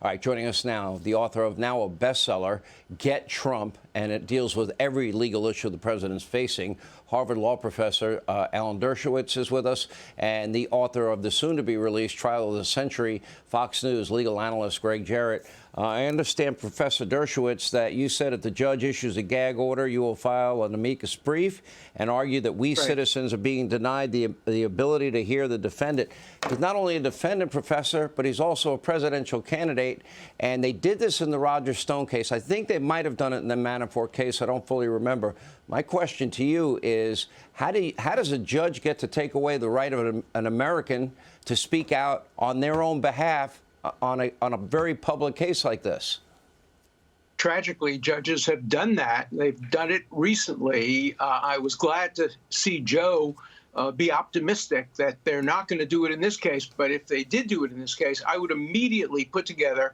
All right, joining us now, the author of now a bestseller, Get Trump, and it deals with every legal issue the president's facing. Harvard law professor Alan Dershowitz is with us, and the author of the soon-to-be-released Trial of the Century, Fox News legal analyst Gregg Jarrett. I understand, Professor Dershowitz, that you said if the judge issues a gag order, you will file an amicus brief and argue that we citizens are being denied the ability to hear the defendant. He's not only a defendant, Professor, but he's also a presidential candidate. And they did this in the Roger Stone case. I think they might have done it in the Manafort case. I don't fully remember. My question to you is, how does a judge get to take away the right of an American to speak out on their own behalf on a very public case like this? Tragically, judges have done that. They've done it recently. I was glad to see Joe be optimistic that they're not going to do it in this case. But if they did do it in this case, I would immediately put together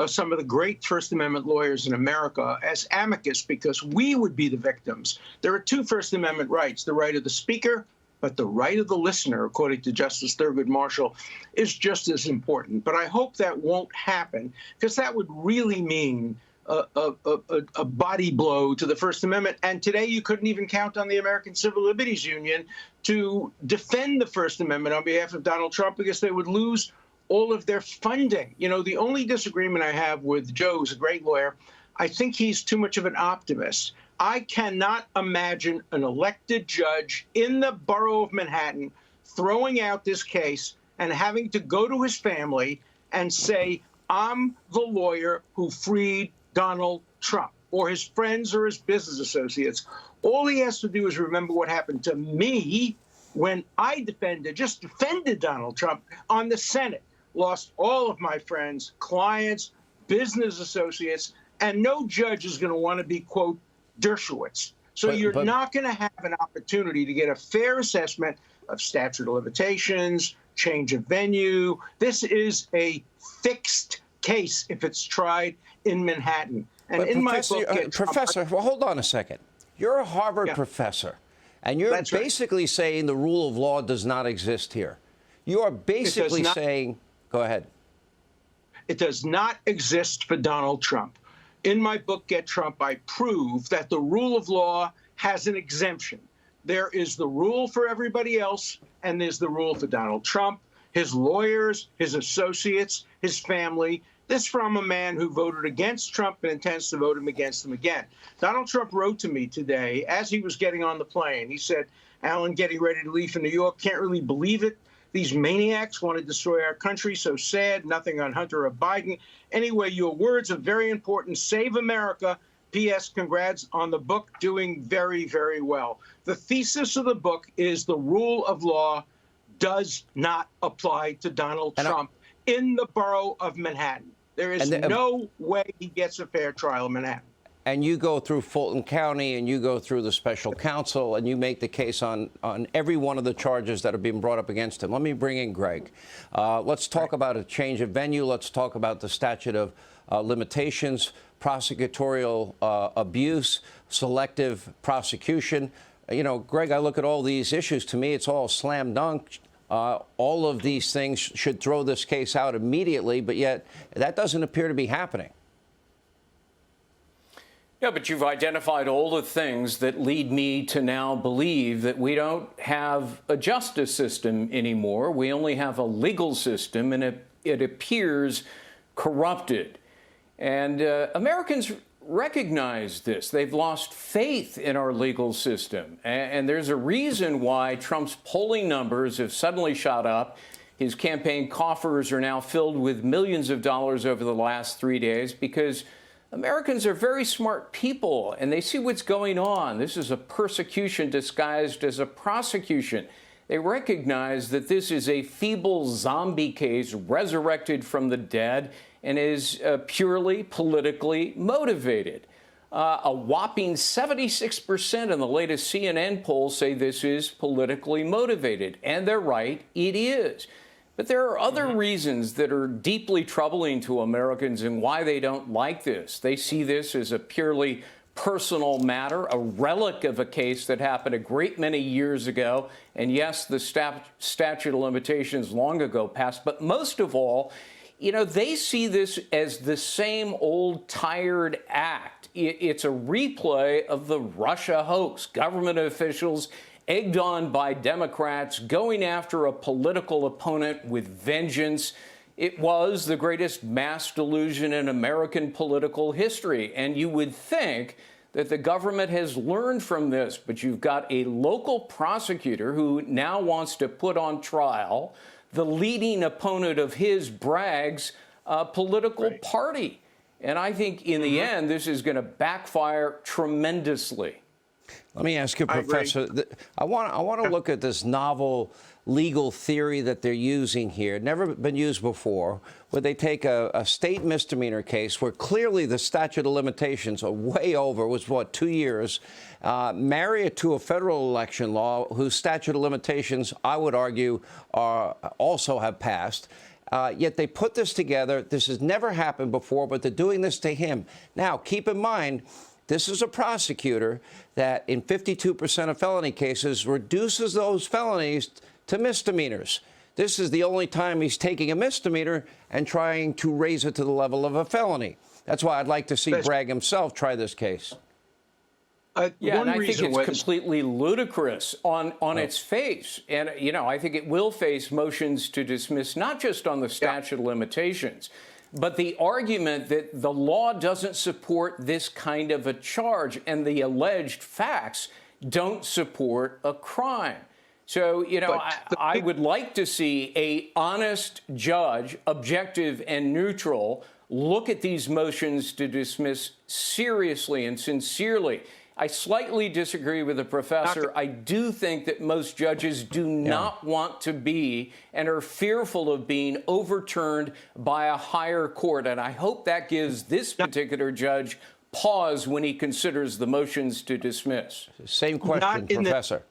some of the great First Amendment lawyers in America as amicus, because we would be the victims. There are two First Amendment rights, the right of the speaker, but the right of the listener, according to Justice Thurgood Marshall, is just as important. But I hope that won't happen, because that would really mean a body blow to the First Amendment. And today you couldn't even count on the American Civil Liberties Union to defend the First Amendment on behalf of Donald Trump, because they would lose all of their funding. You know, the only disagreement I have with Joe, who's a great lawyer, I think he's too much of an optimist. I cannot imagine an elected judge in the borough of Manhattan throwing out this case and having to go to his family and say, I'm the lawyer who freed Donald Trump, or his friends or his business associates. All he has to do is remember what happened to me when I just defended Donald Trump on the Senate. Lost all of my friends, clients, business associates, and no judge is going to want to be, quote, Dershowitz. So you're not going to have an opportunity to get a fair assessment of statute of limitations, change of venue. This is a fixed case if it's tried in Manhattan. And in my book, Professor, well, hold on a second. You're a Harvard professor, and you're basically saying the rule of law does not exist here. You are basically saying, go ahead. It does not exist for Donald Trump. In my book, Get Trump, I prove that the rule of law has an exemption. There is the rule for everybody else, and there's the rule for Donald Trump, his lawyers, his associates, his family. This from a man who voted against Trump and intends to vote him against him again. Donald Trump wrote to me today as he was getting on the plane. He said, Alan, getting ready to leave for New York, can't really believe it. These maniacs want to destroy our country. So sad. Nothing on Hunter or Biden. Anyway, your words are very important. Save America. P.S. Congrats on the book. Doing very, very well. The thesis of the book is the rule of law does not apply to Donald Trump in the borough of Manhattan. There is no way he gets a fair trial in Manhattan. And you go through Fulton County, and you go through the special counsel, and you make the case on every one of the charges that have been brought up against him. Let me bring in Gregg. Let's talk about a change of venue. Let's talk about the statute of limitations, prosecutorial abuse, selective prosecution. You know, Gregg, I look at all these issues. To me, it's all slam dunk. All of these things should throw this case out immediately, but yet that doesn't appear to be happening. Yeah, but you've identified all the things that lead me to now believe that we don't have a justice system anymore. We only have a legal system, and it appears corrupted. And Americans recognize this. They've lost faith in our legal system. And there's a reason why Trump's polling numbers have suddenly shot up. His campaign coffers are now filled with millions of dollars over the last 3 days, because Americans are very smart people, and they see what's going on. This is a persecution disguised as a prosecution. They recognize that this is a feeble zombie case resurrected from the dead and is purely politically motivated. A whopping 76% in the latest CNN poll say this is politically motivated, and they're right, it is. But there are other reasons that are deeply troubling to Americans and why they don't like this. They see this as a purely personal matter, a relic of a case that happened a great many years ago. And yes, the statute of limitations long ago passed. But most of all, they see this as the same old tired act. It's a replay of the Russia hoax. Government officials egged on by Democrats going after a political opponent with vengeance. It was the greatest mass delusion in American political history. And you would think that the government has learned from this, but you've got a local prosecutor who now wants to put on trial the leading opponent of his, Bragg's, political party. And I think in the end, this is going to backfire tremendously. Let me ask you, Professor, I want to look at this novel legal theory that they're using here, never been used before, where they take a state misdemeanor case where clearly the statute of limitations are way over, was what, 2 years, marry it to a federal election law whose statute of limitations, I would argue, also have passed. Yet they put this together. This has never happened before, but they're doing this to him. Now, keep in mind, this is a prosecutor that in 52% of felony cases reduces those felonies to misdemeanors. This is the only time he's taking a misdemeanor and trying to raise it to the level of a felony. That's why I'd like to see Bragg himself try this case. Yeah, and I think it's completely ludicrous on its face. And, I think it will face motions to dismiss, not just on the statute of limitations, but the argument that the law doesn't support this kind of a charge and the alleged facts don't support a crime. So, I would like to see an honest judge, objective and neutral, look at these motions to dismiss seriously and sincerely. I slightly disagree with the professor. I do think that most judges do not want to be and are fearful of being overturned by a higher court. And I hope that gives this particular judge pause when he considers the motions to dismiss. Same question, Professor.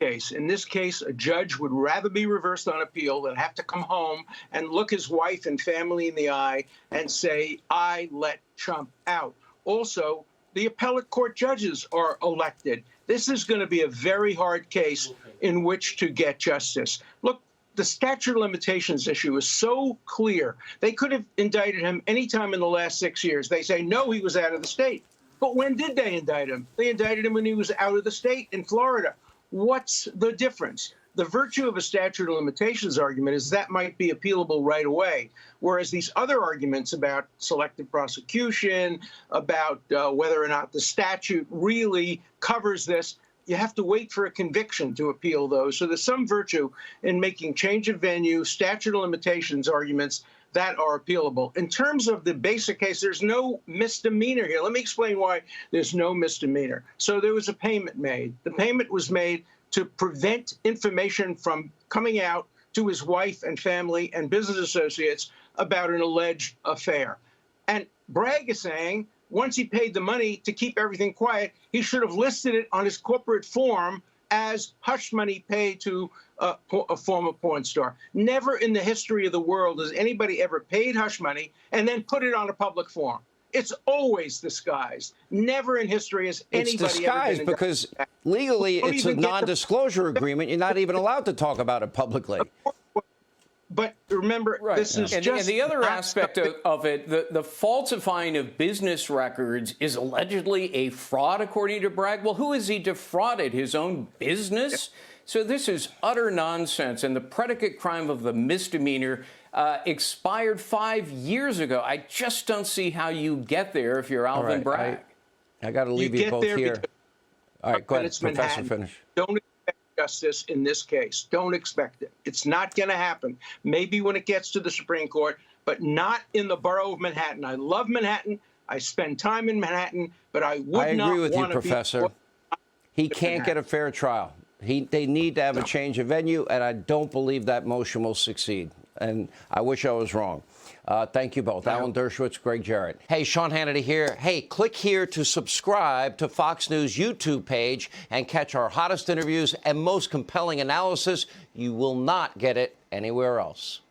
In this case, a judge would rather be reversed on appeal than have to come home and look his wife and family in the eye and say, I let Trump out. Also, the appellate court judges are elected. This is going to be a very hard case in which to get justice. Look, the statute of limitations issue is so clear. They could have indicted him any time in the last 6 years. They say, no, he was out of the state. But when did they indict him? They indicted him when he was out of the state in Florida. What's the difference? The virtue of a statute of limitations argument is that might be appealable right away, whereas these other arguments about selective prosecution, about whether or not the statute really covers this, you have to wait for a conviction to appeal those. So there's some virtue in making change of venue, statute of limitations arguments that are appealable. In terms of the basic case, there's no misdemeanor here. Let me explain why there's no misdemeanor. So there was a payment made. The payment was made to prevent information from coming out to his wife and family and business associates about an alleged affair. And Bragg is saying once he paid the money to keep everything quiet, he should have listed it on his corporate form as hush money paid to a former porn star. Never in the history of the world has anybody ever paid hush money and then put it on a public forum. It's always disguised. Never in history has anybody ever disguised been because legally it's a non-disclosure agreement. You're not even allowed to talk about it publicly. But remember, this is just... And the other aspect of it, the falsifying of business records is allegedly a fraud, according to Bragg. Well, who has he defrauded? His own business? So this is utter nonsense. And the predicate crime of the misdemeanor expired 5 years ago. I just don't see how you get there if you're Alvin Bragg. I got to leave you both here. All right, go ahead, Professor, finish. Don't expect justice in this case. Don't expect it. It's not going to happen. Maybe when it gets to the Supreme Court, but not in the borough of Manhattan. I love Manhattan. I spend time in Manhattan, but I would not want to be... I agree with you, Professor. He can't get a fair trial. They need to have a change of venue, and I don't believe that motion will succeed. And I wish I was wrong. Thank you both. Alan Dershowitz, Gregg Jarrett. Hey, Sean Hannity here. Hey, click here to subscribe to Fox News YouTube page and catch our hottest interviews and most compelling analysis. You will not get it anywhere else.